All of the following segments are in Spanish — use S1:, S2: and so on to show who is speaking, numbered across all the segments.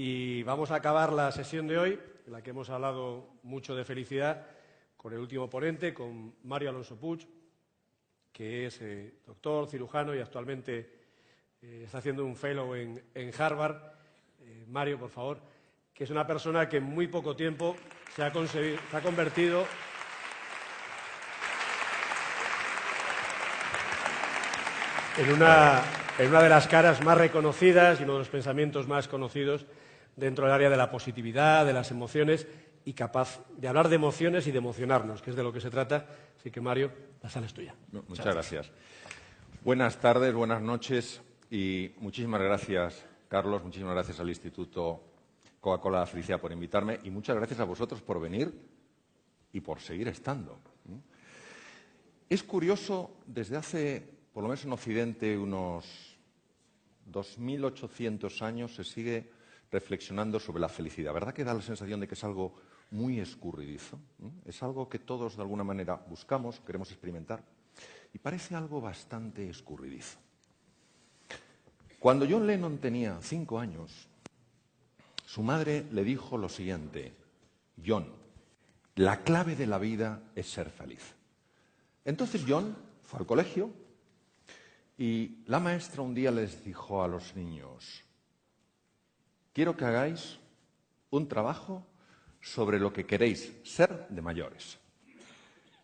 S1: Y vamos a acabar la sesión de hoy, en la que hemos hablado mucho de felicidad, con el último ponente, con Mario Alonso Puig, que es doctor, cirujano y actualmente está haciendo un fellow en Harvard. Mario, por favor, que es una persona que en muy poco tiempo se ha convertido en una de las caras más reconocidas y uno de los pensamientos más conocidos dentro del área de la positividad, de las emociones, y capaz de hablar de emociones y de emocionarnos, que es de lo que se trata. Así que, Mario, la sala es tuya.
S2: Muchas gracias. Buenas tardes, buenas noches y muchísimas gracias, Carlos, muchísimas gracias al Instituto Coca-Cola Felicidad por invitarme y muchas gracias a vosotros por venir y por seguir estando. Es curioso, desde hace, por lo menos en Occidente, unos 2.800 años se sigue reflexionando sobre la felicidad. ¿Verdad que da la sensación de que es algo muy escurridizo? Es algo que todos, de alguna manera, buscamos, queremos experimentar, y parece algo bastante escurridizo. Cuando John Lennon tenía 5 años, su madre le dijo lo siguiente: John, la clave de la vida es ser feliz. Entonces John fue al colegio y la maestra un día les dijo a los niños: quiero que hagáis un trabajo sobre lo que queréis ser de mayores.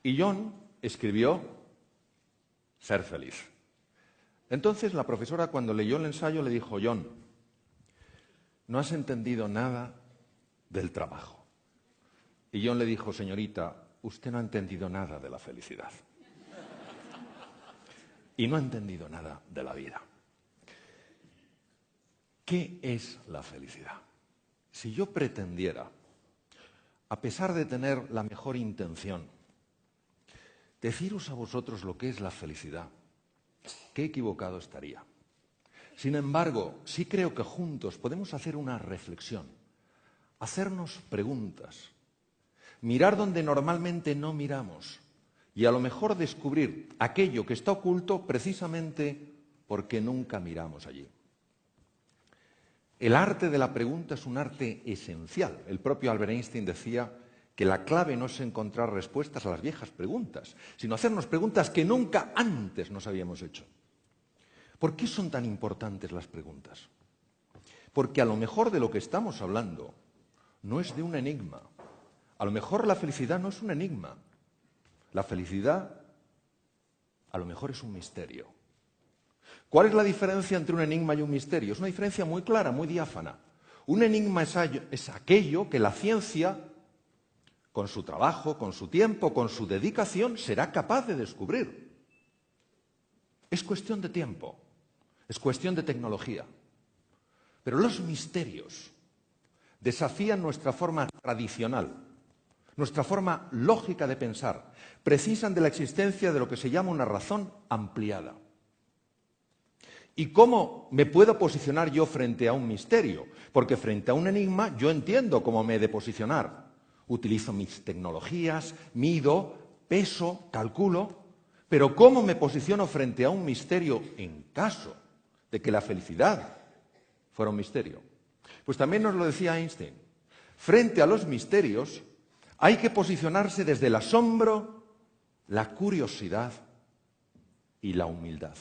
S2: Y John escribió ser feliz. Entonces la profesora, cuando leyó el ensayo, le dijo: John, no has entendido nada del trabajo. Y John le dijo: señorita, usted no ha entendido nada de la felicidad. Y no ha entendido nada de la vida. ¿Qué es la felicidad? Si yo pretendiera, a pesar de tener la mejor intención, deciros a vosotros lo que es la felicidad, qué equivocado estaría. Sin embargo, sí creo que juntos podemos hacer una reflexión, hacernos preguntas, mirar donde normalmente no miramos y a lo mejor descubrir aquello que está oculto precisamente porque nunca miramos allí. El arte de la pregunta es un arte esencial. El propio Albert Einstein decía que la clave no es encontrar respuestas a las viejas preguntas, sino hacernos preguntas que nunca antes nos habíamos hecho. ¿Por qué son tan importantes las preguntas? Porque a lo mejor de lo que estamos hablando no es de un enigma. A lo mejor la felicidad no es un enigma. La felicidad a lo mejor es un misterio. ¿Cuál es la diferencia entre un enigma y un misterio? Es una diferencia muy clara, muy diáfana. Un enigma es aquello que la ciencia, con su trabajo, con su tiempo, con su dedicación, será capaz de descubrir. Es cuestión de tiempo, es cuestión de tecnología. Pero los misterios desafían nuestra forma tradicional, nuestra forma lógica de pensar, precisan de la existencia de lo que se llama una razón ampliada. ¿Y cómo me puedo posicionar yo frente a un misterio? Porque frente a un enigma yo entiendo cómo me he de posicionar. Utilizo mis tecnologías, mido, peso, calculo. Pero ¿cómo me posiciono frente a un misterio en caso de que la felicidad fuera un misterio? Pues también nos lo decía Einstein. Frente a los misterios hay que posicionarse desde el asombro, la curiosidad y la humildad.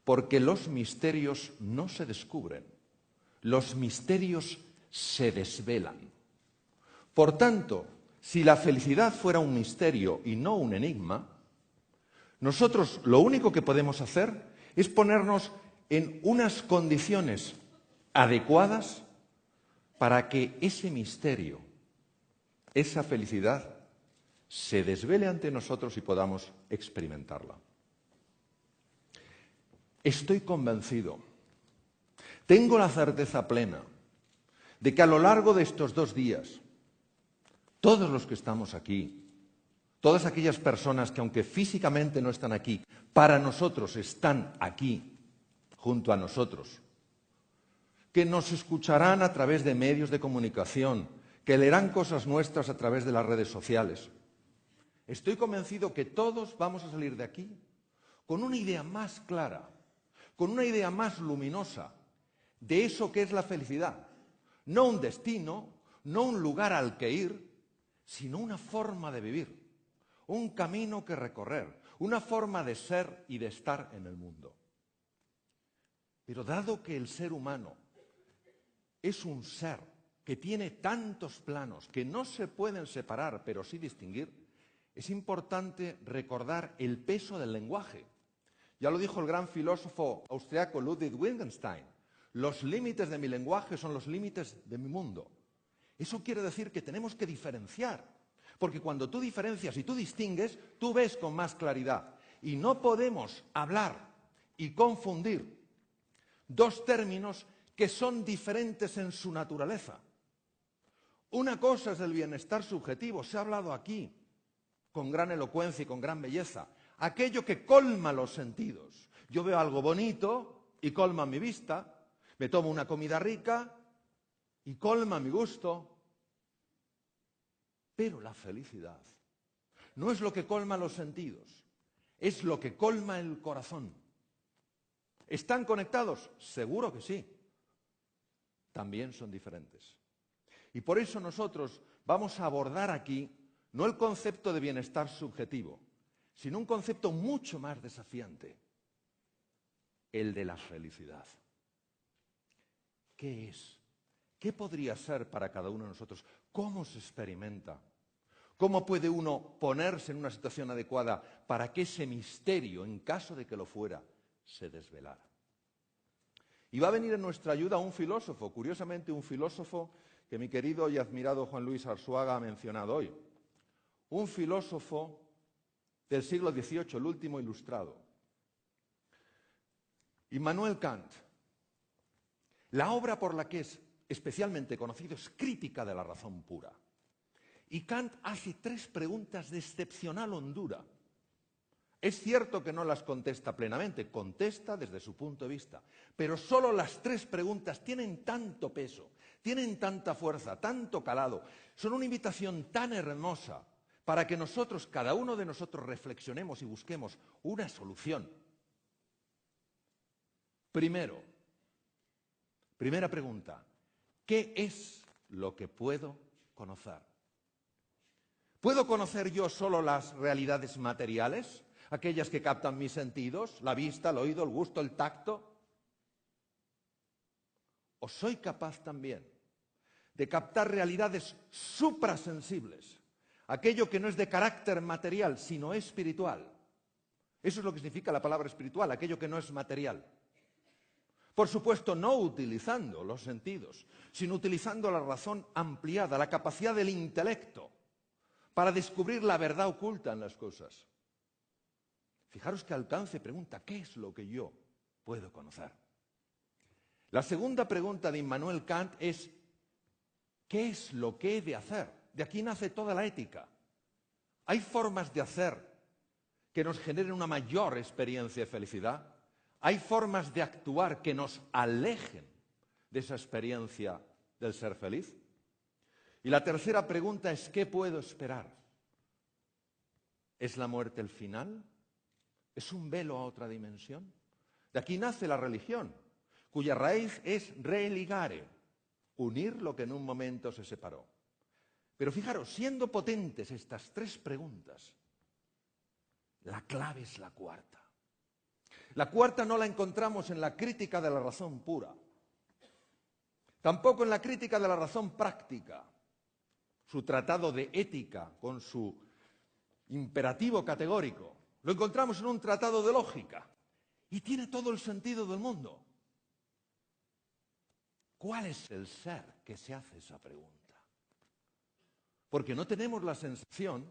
S2: Porque los misterios no se descubren, los misterios se desvelan. Por tanto, si la felicidad fuera un misterio y no un enigma, nosotros lo único que podemos hacer es ponernos en unas condiciones adecuadas para que ese misterio, esa felicidad, se desvele ante nosotros y podamos experimentarla. Estoy convencido, tengo la certeza plena de que a lo largo de estos 2 días, todos los que estamos aquí, todas aquellas personas que aunque físicamente no están aquí, para nosotros están aquí, junto a nosotros, que nos escucharán a través de medios de comunicación, que leerán cosas nuestras a través de las redes sociales. Estoy convencido que todos vamos a salir de aquí con una idea más clara, con una idea más luminosa de eso que es la felicidad. no un destino, no un lugar al que ir, sino una forma de vivir, un camino que recorrer, una forma de ser y de estar en el mundo. Pero dado que el ser humano es un ser que tiene tantos planos que no se pueden separar, pero sí distinguir, es importante recordar el peso del lenguaje. Ya lo dijo el gran filósofo austriaco Ludwig Wittgenstein: los límites de mi lenguaje son los límites de mi mundo. Eso quiere decir que tenemos que diferenciar, porque cuando tú diferencias y tú distingues, tú ves con más claridad. Y no podemos hablar y confundir dos términos que son diferentes en su naturaleza. Una cosa es el bienestar subjetivo, se ha hablado aquí con gran elocuencia y con gran belleza, aquello que colma los sentidos. Yo veo algo bonito y colma mi vista, me tomo una comida rica y colma mi gusto. Pero la felicidad no es lo que colma los sentidos, es lo que colma el corazón. ¿Están conectados? Seguro que sí. También son diferentes. Y por eso nosotros vamos a abordar aquí no el concepto de bienestar subjetivo, sino un concepto mucho más desafiante, el de la felicidad. ¿Qué es? ¿Qué podría ser para cada uno de nosotros? ¿Cómo se experimenta? ¿Cómo puede uno ponerse en una situación adecuada para que ese misterio, en caso de que lo fuera, se desvelara? Y va a venir en nuestra ayuda un filósofo, curiosamente un filósofo que mi querido y admirado Juan Luis Arzuaga ha mencionado hoy. Un filósofo del siglo XVIII, el último ilustrado. Immanuel Kant. La obra por la que es especialmente conocido es Crítica de la razón pura. Y Kant hace 3 preguntas de excepcional hondura. Es cierto que no las contesta plenamente, contesta desde su punto de vista, pero solo las 3 preguntas tienen tanto peso, tienen tanta fuerza, tanto calado, son una invitación tan hermosa para que nosotros, cada uno de nosotros, reflexionemos y busquemos una solución. Primera pregunta: ¿qué es lo que puedo conocer? ¿Puedo conocer yo solo las realidades materiales? Aquellas que captan mis sentidos, la vista, el oído, el gusto, el tacto. ¿O soy capaz también de captar realidades suprasensibles? Aquello que no es de carácter material, sino espiritual. Eso es lo que significa la palabra espiritual, aquello que no es material. Por supuesto, no utilizando los sentidos, sino utilizando la razón ampliada, la capacidad del intelecto, para descubrir la verdad oculta en las cosas. Fijaros que Alcance pregunta: ¿qué es lo que yo puedo conocer? La segunda pregunta de Immanuel Kant es: ¿qué es lo que he de hacer? De aquí nace toda la ética. ¿Hay formas de hacer que nos generen una mayor experiencia de felicidad? ¿Hay formas de actuar que nos alejen de esa experiencia del ser feliz? Y la tercera pregunta es: ¿qué puedo esperar? ¿Es la muerte el final? ¿Es un velo a otra dimensión? De aquí nace la religión, cuya raíz es religare, unir lo que en un momento se separó. Pero fijaros, siendo potentes estas 3 preguntas, la clave es la cuarta. La cuarta no la encontramos en la Crítica de la razón pura, tampoco en la Crítica de la razón práctica, su tratado de ética con su imperativo categórico. Lo encontramos en un tratado de lógica y tiene todo el sentido del mundo. ¿Cuál es el ser que se hace esa pregunta? Porque no tenemos la sensación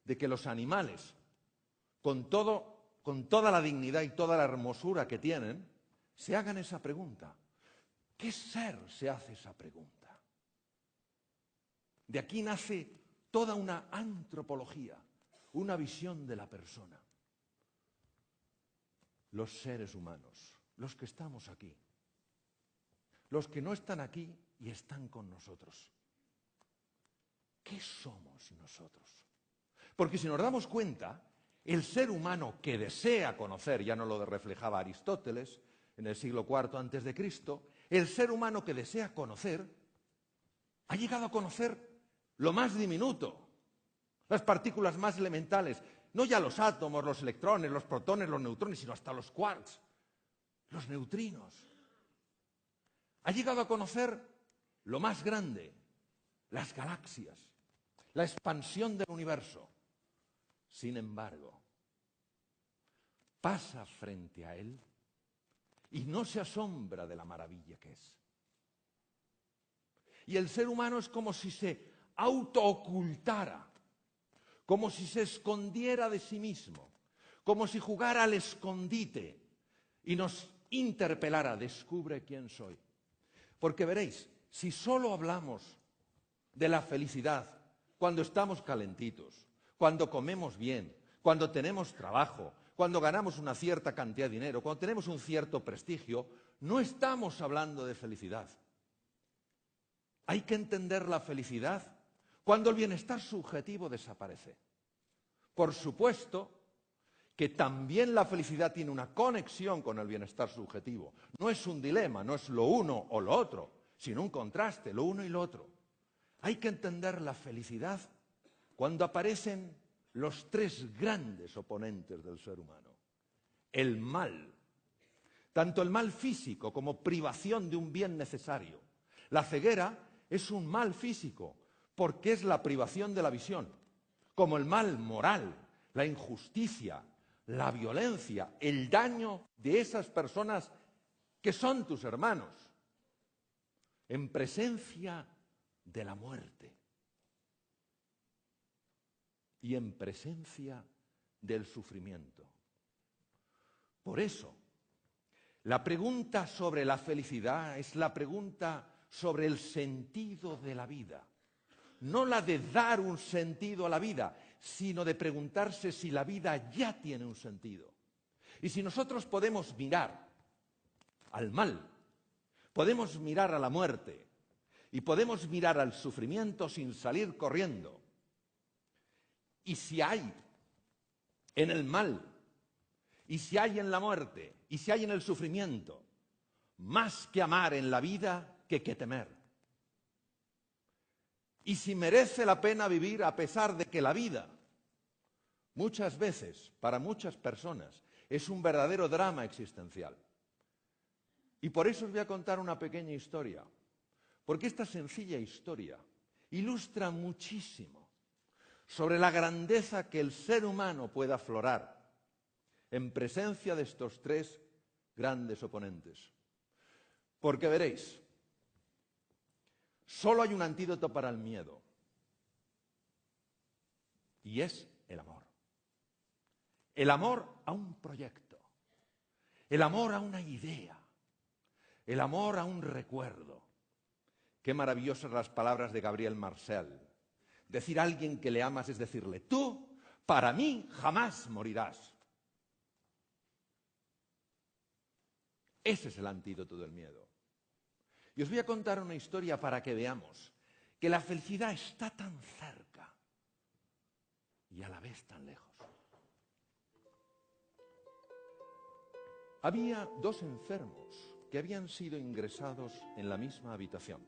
S2: de que los animales, con toda la dignidad y toda la hermosura que tienen, se hagan esa pregunta. ¿Qué ser se hace esa pregunta? De aquí nace toda una antropología, una visión de la persona. Los seres humanos, los que estamos aquí, los que no están aquí y están con nosotros. ¿Qué somos nosotros? Porque si nos damos cuenta, el ser humano que desea conocer, ya no lo reflejaba Aristóteles en el siglo IV a.C., el ser humano que desea conocer Ha llegado a conocer lo más diminuto, las partículas más elementales, no ya los átomos, los electrones, los protones, los neutrones, sino hasta los quarks, los neutrinos. Ha llegado a conocer lo más grande, las galaxias, la expansión del universo. Sin embargo, pasa frente a él y no se asombra de la maravilla que es. Y el ser humano es como si se autoocultara, como si se escondiera de sí mismo, como si jugara al escondite y nos interpelara: descubre quién soy. Porque veréis, si solo hablamos de la felicidad cuando estamos calentitos, cuando comemos bien, cuando tenemos trabajo, cuando ganamos una cierta cantidad de dinero, cuando tenemos un cierto prestigio, no estamos hablando de felicidad. Hay que entender la felicidad cuando el bienestar subjetivo desaparece. Por supuesto que también la felicidad tiene una conexión con el bienestar subjetivo. No es un dilema, no es lo uno o lo otro, sino un contraste, lo uno y lo otro. Hay que entender la felicidad cuando aparecen los tres grandes oponentes del ser humano. El mal, tanto el mal físico como privación de un bien necesario. La ceguera es un mal físico porque es la privación de la visión, como el mal moral, la injusticia, la violencia, el daño de esas personas que son tus hermanos, en presencia de la muerte y en presencia del sufrimiento. Por eso, la pregunta sobre la felicidad es la pregunta sobre el sentido de la vida. No la de dar un sentido a la vida, sino de preguntarse si la vida ya tiene un sentido. Y si nosotros podemos mirar al mal, podemos mirar a la muerte y podemos mirar al sufrimiento sin salir corriendo. Y si hay en el mal, y si hay en la muerte, y si hay en el sufrimiento, más que amar en la vida que temer. Y si merece la pena vivir a pesar de que la vida, muchas veces, para muchas personas, es un verdadero drama existencial. Y por eso os voy a contar una pequeña historia, porque esta sencilla historia ilustra muchísimo sobre la grandeza que el ser humano puede aflorar en presencia de estos tres grandes oponentes. Porque veréis, solo hay un antídoto para el miedo, y es el amor. El amor a un proyecto, el amor a una idea, el amor a un recuerdo. Qué maravillosas las palabras de Gabriel Marcel. Decir a alguien que le amas es decirle: tú, para mí, jamás morirás. Ese es el antídoto del miedo. Y os voy a contar una historia para que veamos que la felicidad está tan cerca y a la vez tan lejos. Había dos enfermos que habían sido ingresados en la misma habitación.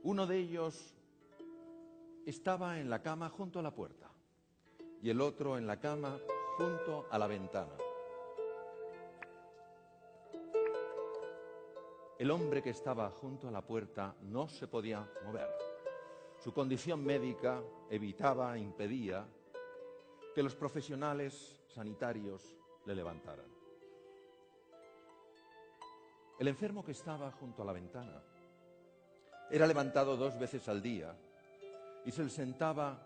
S2: Uno de ellos estaba en la cama junto a la puerta y el otro en la cama junto a la ventana. El hombre que estaba junto a la puerta no se podía mover. Su condición médica impedía que los profesionales sanitarios le levantaran. El enfermo que estaba junto a la ventana era levantado 2 veces al día y se sentaba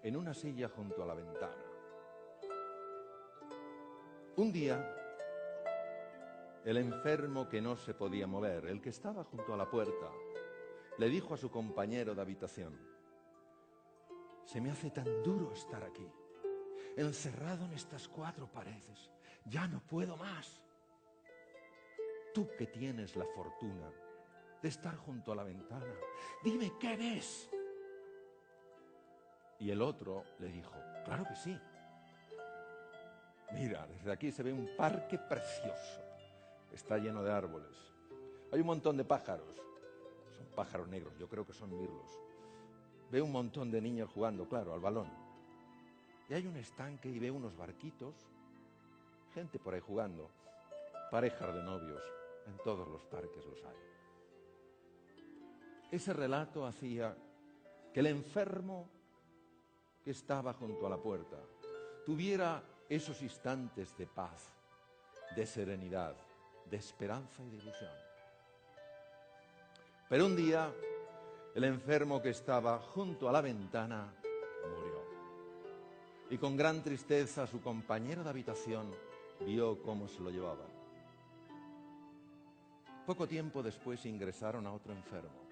S2: en una silla junto a la ventana. Un día, el enfermo que no se podía mover, el que estaba junto a la puerta, le dijo a su compañero de habitación: se me hace tan duro estar aquí, encerrado en estas 4 paredes, ya no puedo más. Tú que tienes la fortuna de estar junto a la ventana, dime, ¿qué ves? Y el otro le dijo: claro que sí. Mira, desde aquí se ve un parque precioso. Está lleno de árboles. Hay un montón de pájaros. Son pájaros negros, yo creo que son mirlos. Ve un montón de niños jugando, claro, al balón. Y hay un estanque y ve unos barquitos, gente por ahí jugando, parejas de novios, en todos los parques los hay. Ese relato hacía que el enfermo que estaba junto a la puerta tuviera esos instantes de paz, de serenidad, de esperanza y de ilusión. Pero un día, el enfermo que estaba junto a la ventana murió. Y con gran tristeza su compañero de habitación vio cómo se lo llevaban. Poco tiempo después ingresaron a otro enfermo.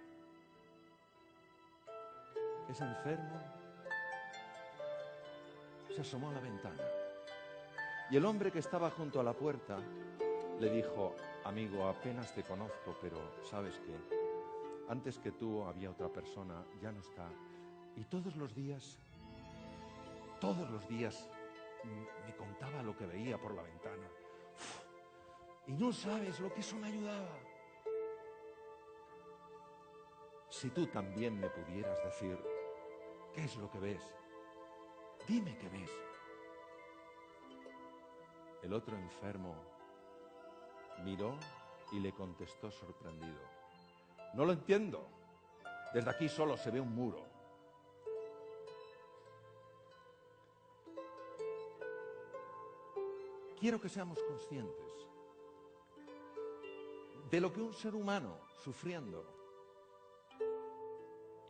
S2: Ese enfermo se asomó a la ventana y el hombre que estaba junto a la puerta le dijo: amigo, apenas te conozco, pero ¿sabes qué? Antes que tú había otra persona, ya no está. Y todos los días me contaba lo que veía por la ventana. Y no sabes lo que eso me ayudaba. Si tú también me pudieras decir qué es lo que ves, dime qué ves. El otro enfermo miró y le contestó sorprendido: no lo entiendo. Desde aquí solo se ve un muro. Quiero que seamos conscientes de lo que un ser humano sufriendo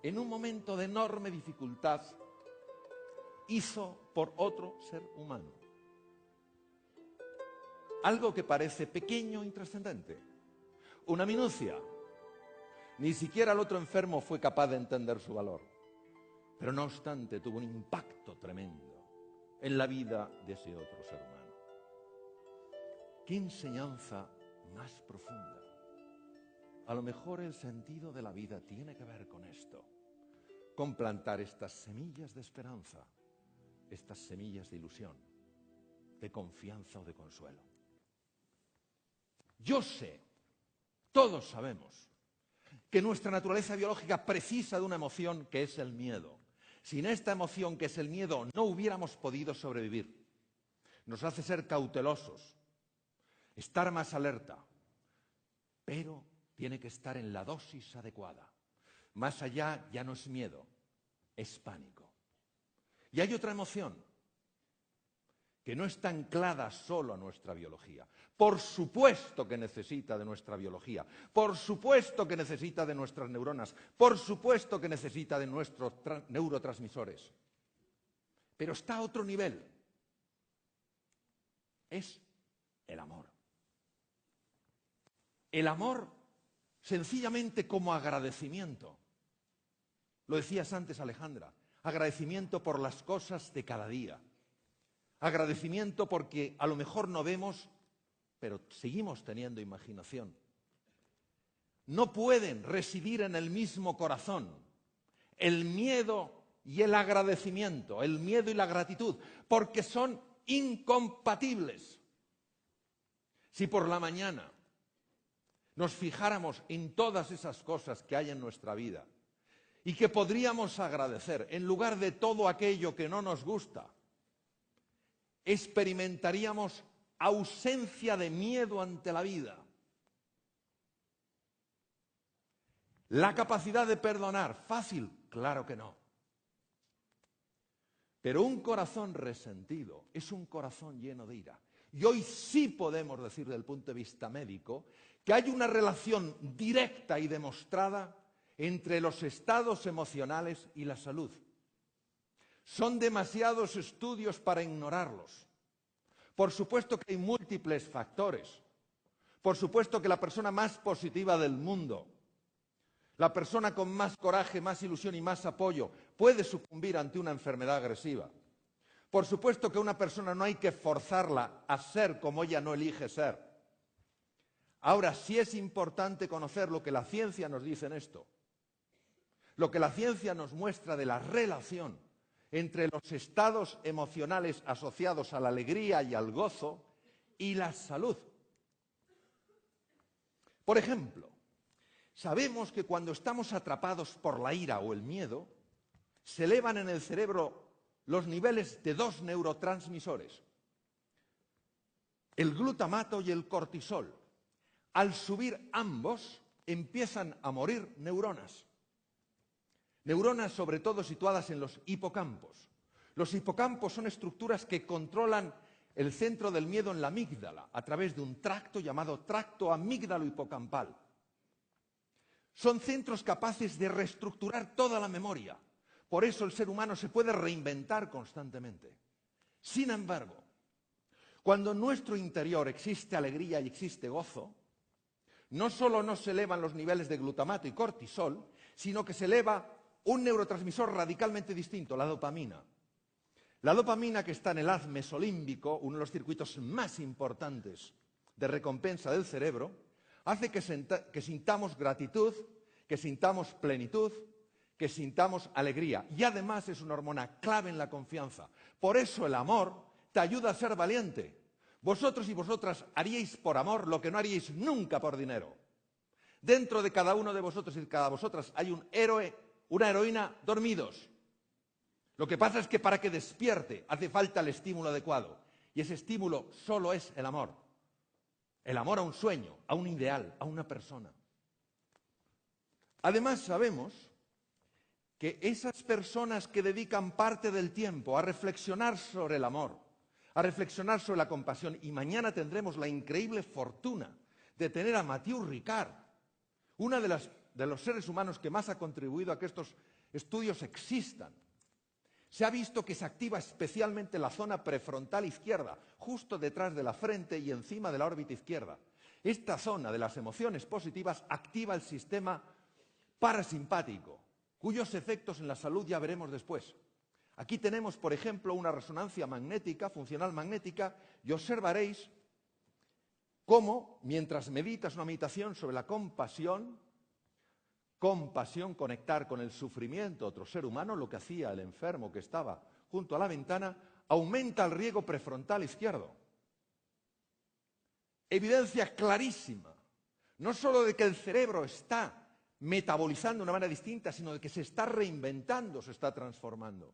S2: en un momento de enorme dificultad hizo por otro ser humano. Algo que parece pequeño e intrascendente, una minucia. Ni siquiera el otro enfermo fue capaz de entender su valor, pero no obstante tuvo un impacto tremendo en la vida de ese otro ser humano. ¿Qué enseñanza más profunda? A lo mejor el sentido de la vida tiene que ver con esto, con plantar estas semillas de esperanza, estas semillas de ilusión, de confianza o de consuelo. Yo sé, todos sabemos, que nuestra naturaleza biológica precisa de una emoción que es el miedo. Sin esta emoción que es el miedo no hubiéramos podido sobrevivir. Nos hace ser cautelosos, estar más alerta, pero tiene que estar en la dosis adecuada. Más allá ya no es miedo, es pánico. Y hay otra emoción que no está anclada solo a nuestra biología. Por supuesto que necesita de nuestra biología, por supuesto que necesita de nuestras neuronas, por supuesto que necesita de nuestros neurotransmisores. Pero está a otro nivel. Es el amor. El amor sencillamente como agradecimiento. Lo decías antes, Alejandra, agradecimiento por las cosas de cada día. Agradecimiento porque a lo mejor no vemos, pero seguimos teniendo imaginación. No pueden residir en el mismo corazón el miedo y el agradecimiento, el miedo y la gratitud, porque son incompatibles. Si por la mañana nos fijáramos en todas esas cosas que hay en nuestra vida y que podríamos agradecer en lugar de todo aquello que no nos gusta, experimentaríamos ausencia de miedo ante la vida. La capacidad de perdonar, fácil, claro que no. Pero un corazón resentido es un corazón lleno de ira. Y hoy sí podemos decir desde el punto de vista médico que hay una relación directa y demostrada entre los estados emocionales y la salud. Son demasiados estudios para ignorarlos. Por supuesto que hay múltiples factores. Por supuesto que la persona más positiva del mundo, la persona con más coraje, más ilusión y más apoyo, puede sucumbir ante una enfermedad agresiva. Por supuesto que una persona no hay que forzarla a ser como ella no elige ser. Ahora, sí es importante conocer lo que la ciencia nos dice en esto. Lo que la ciencia nos muestra de la relación entre los estados emocionales asociados a la alegría y al gozo y la salud. Por ejemplo, Sabemos que cuando estamos atrapados por la ira o el miedo, se elevan en el cerebro los niveles de dos neurotransmisores, el glutamato y el cortisol. Al subir ambos, empiezan a morir neuronas. Neuronas sobre todo situadas en los hipocampos. Los hipocampos son estructuras que controlan el centro del miedo en la amígdala, a través de un tracto llamado tracto amígdalo-hipocampal. Son centros capaces de reestructurar toda la memoria. Por eso el ser humano se puede reinventar constantemente. Sin embargo, cuando en nuestro interior existe alegría y existe gozo, no solo no se elevan los niveles de glutamato y cortisol, sino que se eleva un neurotransmisor radicalmente distinto, la dopamina. La dopamina, que está en el haz mesolímbico, uno de los circuitos más importantes de recompensa del cerebro, hace que sintamos gratitud, que sintamos plenitud, que sintamos alegría. Y además es una hormona clave en la confianza. Por eso el amor te ayuda a ser valiente. Vosotros y vosotras haríais por amor lo que no haríais nunca por dinero. Dentro de cada uno de vosotros y de cada vosotras hay un héroe, una heroína dormidos. Lo que pasa es que para que despierte hace falta el estímulo adecuado. Y ese estímulo solo es el amor. El amor a un sueño, a un ideal, a una persona. Además sabemos que esas personas que dedican parte del tiempo a reflexionar sobre el amor, a reflexionar sobre la compasión, y mañana tendremos la increíble fortuna de tener a Mathieu Ricard, una de los seres humanos que más ha contribuido a que estos estudios existan. Se ha visto que se activa especialmente la zona prefrontal izquierda, justo detrás de la frente y encima de la órbita izquierda. Esta zona de las emociones positivas activa el sistema parasimpático, cuyos efectos en la salud ya veremos después. Aquí tenemos, por ejemplo, una resonancia magnética, funcional magnética, y observaréis cómo, mientras meditas una meditación sobre la compasión, conectar con el sufrimiento de otro ser humano, lo que hacía el enfermo que estaba junto a la ventana, aumenta el riego prefrontal izquierdo. Evidencia clarísima, no solo de que el cerebro está metabolizando de una manera distinta, sino de que se está reinventando, se está transformando.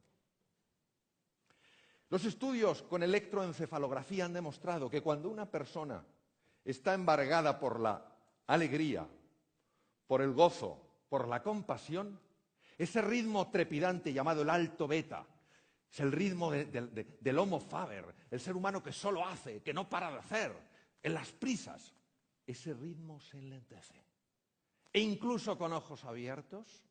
S2: Los estudios con electroencefalografía han demostrado que cuando una persona está embargada por la alegría, por el gozo, por la compasión, ese ritmo trepidante llamado el alto beta, es el ritmo del Homo faber, el ser humano que solo hace, que no para de hacer, en las prisas, ese ritmo se enlentece. E incluso con ojos abiertos,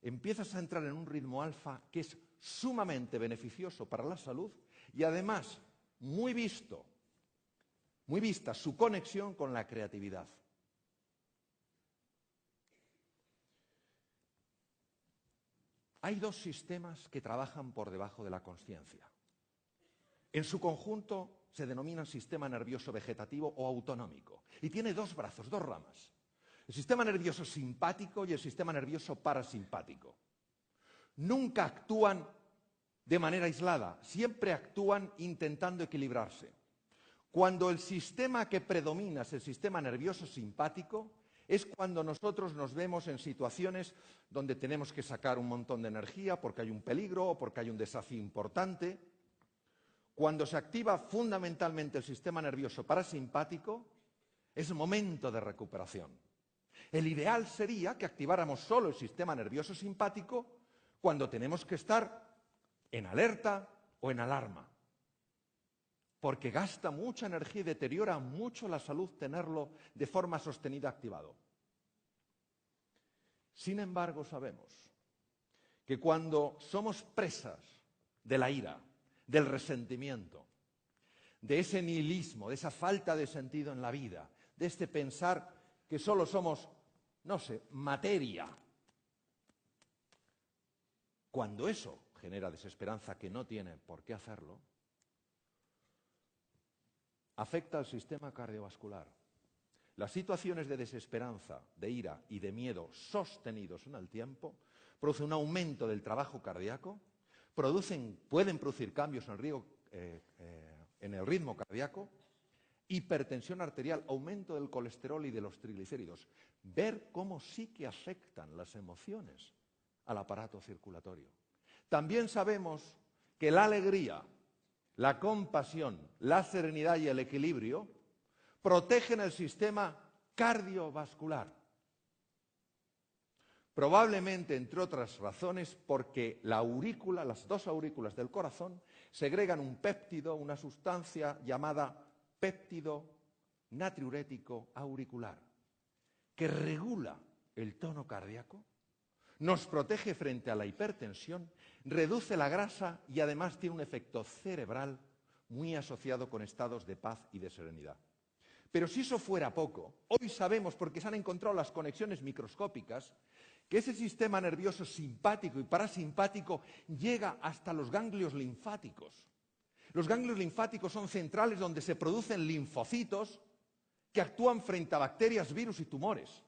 S2: empiezas a entrar en un ritmo alfa que es sumamente beneficioso para la salud y además muy vista su conexión con la creatividad. Hay dos sistemas que trabajan por debajo de la consciencia. En su conjunto se denominan sistema nervioso vegetativo o autonómico y tiene dos brazos, dos ramas. El sistema nervioso simpático y el sistema nervioso parasimpático. Nunca actúan de manera aislada, siempre actúan intentando equilibrarse. Cuando el sistema que predomina es el sistema nervioso simpático, es cuando nosotros nos vemos en situaciones donde tenemos que sacar un montón de energía porque hay un peligro o porque hay un desafío importante. Cuando se activa fundamentalmente el sistema nervioso parasimpático, es momento de recuperación. El ideal sería que activáramos solo el sistema nervioso simpático cuando tenemos que estar en alerta o en alarma. Porque gasta mucha energía y deteriora mucho la salud tenerlo de forma sostenida activado. Sin embargo, sabemos que cuando somos presas de la ira, del resentimiento, de ese nihilismo, de esa falta de sentido en la vida, de este pensar que solo somos, no sé, materia, cuando eso genera desesperanza que no tiene por qué hacerlo, afecta al sistema cardiovascular. Las situaciones de desesperanza, de ira y de miedo sostenidos en el tiempo producen un aumento del trabajo cardíaco, pueden producir cambios en el ritmo cardíaco hipertensión arterial, aumento del colesterol y de los triglicéridos. Ver cómo sí que afectan las emociones al aparato circulatorio. También sabemos que la alegría, la compasión, la serenidad y el equilibrio protegen el sistema cardiovascular. Probablemente, entre otras razones, porque la aurícula, las dos aurículas del corazón, segregan un péptido, una sustancia llamada péptido natriurético auricular, que regula el tono cardíaco, nos protege frente a la hipertensión, reduce la grasa y además tiene un efecto cerebral muy asociado con estados de paz y de serenidad. Pero si eso fuera poco, hoy sabemos, porque se han encontrado las conexiones microscópicas, que ese sistema nervioso simpático y parasimpático llega hasta los ganglios linfáticos. Los ganglios linfáticos son centrales donde se producen linfocitos que actúan frente a bacterias, virus y tumores.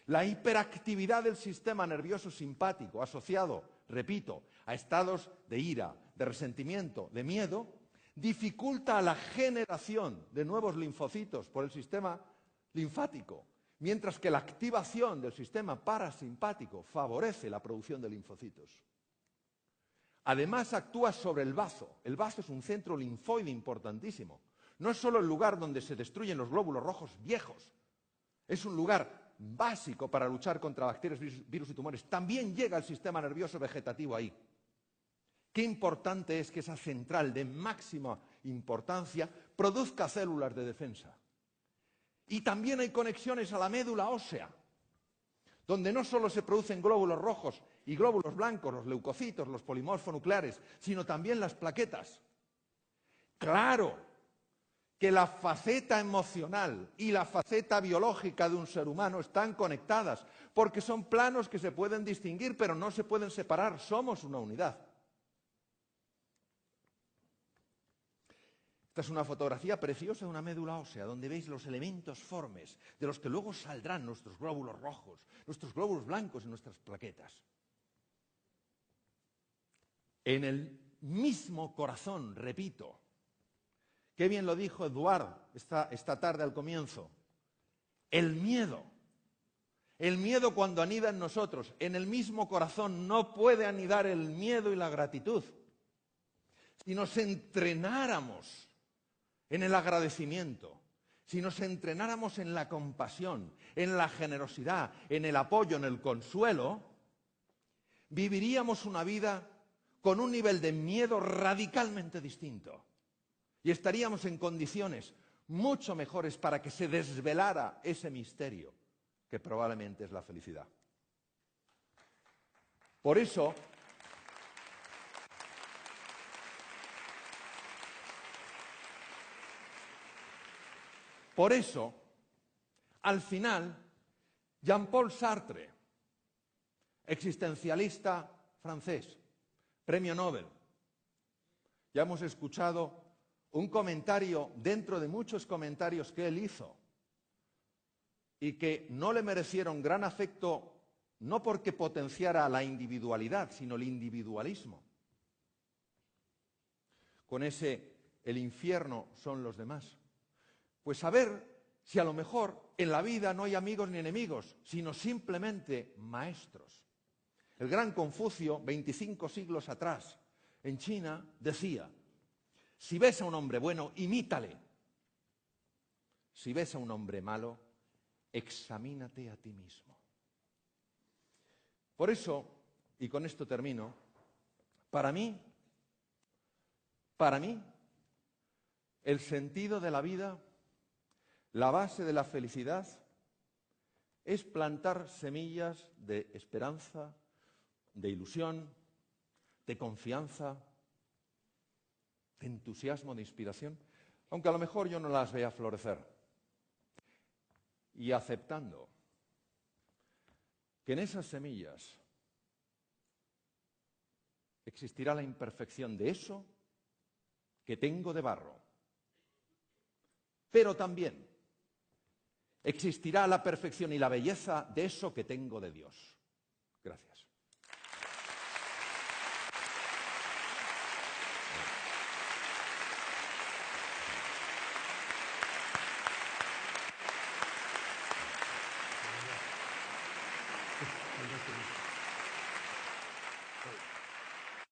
S2: La hiperactividad del sistema nervioso simpático asociado, repito, a estados de ira, de resentimiento, de miedo, dificulta la generación de nuevos linfocitos por el sistema linfático, mientras que la activación del sistema parasimpático favorece la producción de linfocitos. Además, actúa sobre el bazo. El bazo es un centro linfoide importantísimo. No es solo el lugar donde se destruyen los glóbulos rojos viejos, es un lugar básico para luchar contra bacterias, virus y tumores. También llega el sistema nervioso vegetativo ahí. Qué importante es que esa central de máxima importancia produzca células de defensa. Y también hay conexiones a la médula ósea, donde no solo se producen glóbulos rojos y glóbulos blancos, los leucocitos, los polimorfonucleares, sino también las plaquetas. Claro que la faceta emocional y la faceta biológica de un ser humano están conectadas, porque son planos que se pueden distinguir, pero no se pueden separar, somos una unidad. Esta es una fotografía preciosa de una médula ósea, donde veis los elementos formes, de los que luego saldrán nuestros glóbulos rojos, nuestros glóbulos blancos y nuestras plaquetas. En el mismo corazón, repito, qué bien lo dijo Eduard esta tarde al comienzo, el miedo cuando anida en nosotros, en el mismo corazón no puede anidar el miedo y la gratitud. Si nos entrenáramos en el agradecimiento, si nos entrenáramos en la compasión, en la generosidad, en el apoyo, en el consuelo, viviríamos una vida con un nivel de miedo radicalmente distinto. Y estaríamos en condiciones mucho mejores para que se desvelara ese misterio, que probablemente es la felicidad. Por eso, al final, Jean-Paul Sartre, existencialista francés, premio Nobel, ya hemos escuchado un comentario dentro de muchos comentarios que él hizo y que no le merecieron gran afecto, no porque potenciara la individualidad, sino el individualismo. Con ese, el infierno son los demás. Pues a ver si a lo mejor en la vida no hay amigos ni enemigos, sino simplemente maestros. El gran Confucio, 25 siglos atrás, en China, decía: si ves a un hombre bueno, imítale. Si ves a un hombre malo, examínate a ti mismo. Por eso, y con esto termino, para mí, el sentido de la vida, la base de la felicidad, es plantar semillas de esperanza, de ilusión, de confianza, de entusiasmo, de inspiración, aunque a lo mejor yo no las vea florecer. Y aceptando que en esas semillas existirá la imperfección de eso que tengo de barro, pero también existirá la perfección y la belleza de eso que tengo de Dios. Gracias.
S1: Fantástico.